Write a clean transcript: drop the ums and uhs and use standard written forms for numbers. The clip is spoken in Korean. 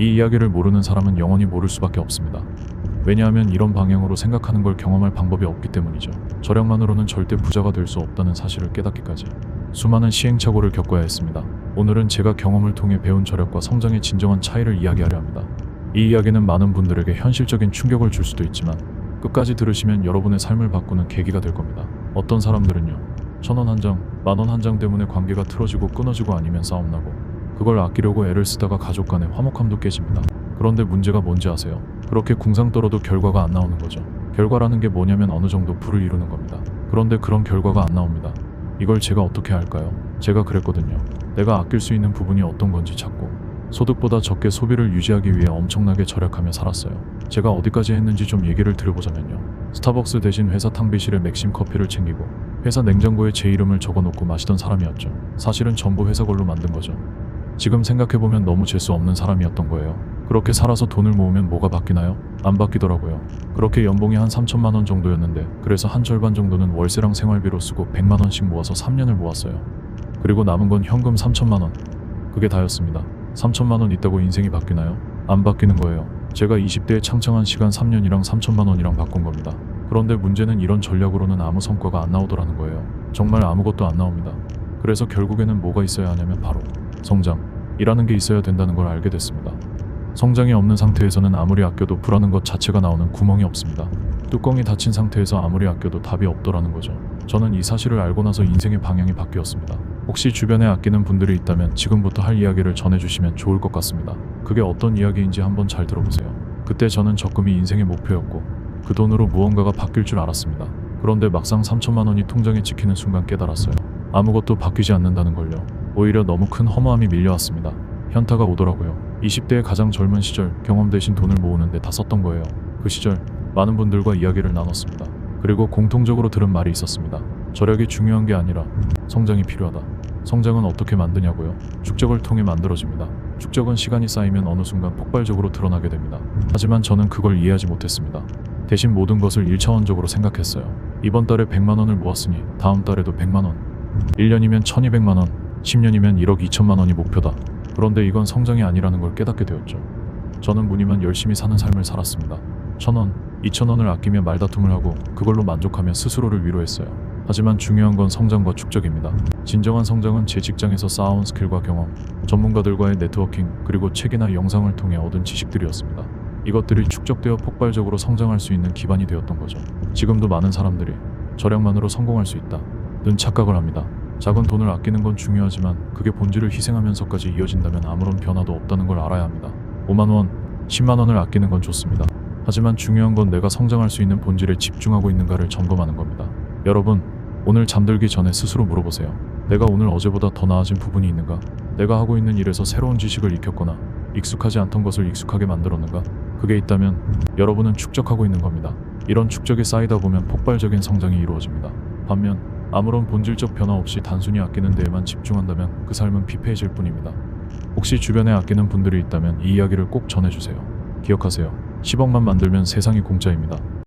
이 이야기를 모르는 사람은 영원히 모를 수밖에 없습니다. 왜냐하면 이런 방향으로 생각하는 걸 경험할 방법이 없기 때문이죠. 저력만으로는 절대 부자가 될 수 없다는 사실을 깨닫기까지 수많은 시행착오를 겪어야 했습니다. 오늘은 제가 경험을 통해 배운 저력과 성장의 진정한 차이를 이야기하려 합니다. 이 이야기는 많은 분들에게 현실적인 충격을 줄 수도 있지만 끝까지 들으시면 여러분의 삶을 바꾸는 계기가 될 겁니다. 어떤 사람들은요, 1,000원 한 장, 10,000원 한 장 때문에 관계가 틀어지고 끊어지고 아니면 싸움 나고 그걸 아끼려고 애를 쓰다가 가족 간의 화목함도 깨집니다. 그런데 문제가 뭔지 아세요? 그렇게 궁상 떨어도 결과가 안 나오는 거죠. 결과라는 게 뭐냐면 어느 정도 부를 이루는 겁니다. 그런데 그런 결과가 안 나옵니다. 이걸 제가 어떻게 할까요? 제가 그랬거든요. 내가 아낄 수 있는 부분이 어떤 건지 찾고 소득보다 적게 소비를 유지하기 위해 엄청나게 절약하며 살았어요. 제가 어디까지 했는지 좀 얘기를 드려보자면요. 스타벅스 대신 회사 탕비실에 맥심 커피를 챙기고 회사 냉장고에 제 이름을 적어놓고 마시던 사람이었죠. 사실은 전부 회사 걸로 만든 거죠. 지금 생각해보면 너무 재수 없는 사람이었던 거예요. 그렇게 살아서 돈을 모으면 뭐가 바뀌나요? 안 바뀌더라고요. 그렇게 연봉이 한 3천만 원 정도였는데 그래서 한 절반 정도는 월세랑 생활비로 쓰고 100만 원씩 모아서 3년을 모았어요. 그리고 남은 건 현금 3천만 원. 그게 다였습니다. 3천만 원 있다고 인생이 바뀌나요? 안 바뀌는 거예요. 제가 20대에 창창한 시간 3년이랑 3천만 원이랑 바꾼 겁니다. 그런데 문제는 이런 전략으로는 아무 성과가 안 나오더라는 거예요. 정말 아무것도 안 나옵니다. 그래서 결국에는 뭐가 있어야 하냐면 바로 성장이라는 게 있어야 된다는 걸 알게 됐습니다. 성장이 없는 상태에서는 아무리 아껴도 불하는 것 자체가 나오는 구멍이 없습니다. 뚜껑이 닫힌 상태에서 아무리 아껴도 답이 없더라는 거죠. 저는 이 사실을 알고 나서 인생의 방향이 바뀌었습니다. 혹시 주변에 아끼는 분들이 있다면 지금부터 할 이야기를 전해주시면 좋을 것 같습니다. 그게 어떤 이야기인지 한번 잘 들어보세요. 그때 저는 적금이 인생의 목표였고 그 돈으로 무언가가 바뀔 줄 알았습니다. 그런데 막상 3천만 원이 통장에 찍히는 순간 깨달았어요. 아무것도 바뀌지 않는다는 걸요. 오히려 너무 큰 허무함이 밀려왔습니다. 현타가 오더라고요. 20대의 가장 젊은 시절 경험 대신 돈을 모으는데 다 썼던 거예요. 그 시절 많은 분들과 이야기를 나눴습니다. 그리고 공통적으로 들은 말이 있었습니다. 저력이 중요한 게 아니라 성장이 필요하다. 성장은 어떻게 만드냐고요? 축적을 통해 만들어집니다. 축적은 시간이 쌓이면 어느 순간 폭발적으로 드러나게 됩니다. 하지만 저는 그걸 이해하지 못했습니다. 대신 모든 것을 1차원적으로 생각했어요. 이번 달에 100만 원을 모았으니 다음 달에도 100만 원. 1년이면 1200만 원, 10년이면 1억 2천만 원이 목표다. 그런데 이건 성장이 아니라는 걸 깨닫게 되었죠. 저는 무늬만 열심히 사는 삶을 살았습니다. 1,000원, 2,000원을 아끼며 말다툼을 하고 그걸로 만족하며 스스로를 위로했어요. 하지만 중요한 건 성장과 축적입니다. 진정한 성장은 제 직장에서 쌓아온 스킬과 경험, 전문가들과의 네트워킹, 그리고 책이나 영상을 통해 얻은 지식들이었습니다. 이것들이 축적되어 폭발적으로 성장할 수 있는 기반이 되었던 거죠. 지금도 많은 사람들이 저력만으로 성공할 수 있다는 착각을 합니다. 작은 돈을 아끼는 건 중요하지만 그게 본질을 희생하면서까지 이어진다면 아무런 변화도 없다는 걸 알아야 합니다. 5만 원, 10만 원을 아끼는 건 좋습니다. 하지만 중요한 건 내가 성장할 수 있는 본질에 집중하고 있는가를 점검하는 겁니다. 여러분, 오늘 잠들기 전에 스스로 물어보세요. 내가 오늘 어제보다 더 나아진 부분이 있는가? 내가 하고 있는 일에서 새로운 지식을 익혔거나 익숙하지 않던 것을 익숙하게 만들었는가? 그게 있다면 여러분은 축적하고 있는 겁니다. 이런 축적이 쌓이다 보면 폭발적인 성장이 이루어집니다. 반면 아무런 본질적 변화 없이 단순히 아끼는 데에만 집중한다면 그 삶은 피폐해질 뿐입니다. 혹시 주변에 아끼는 분들이 있다면 이 이야기를 꼭 전해주세요. 기억하세요. 10억만 만들면 세상이 공짜입니다.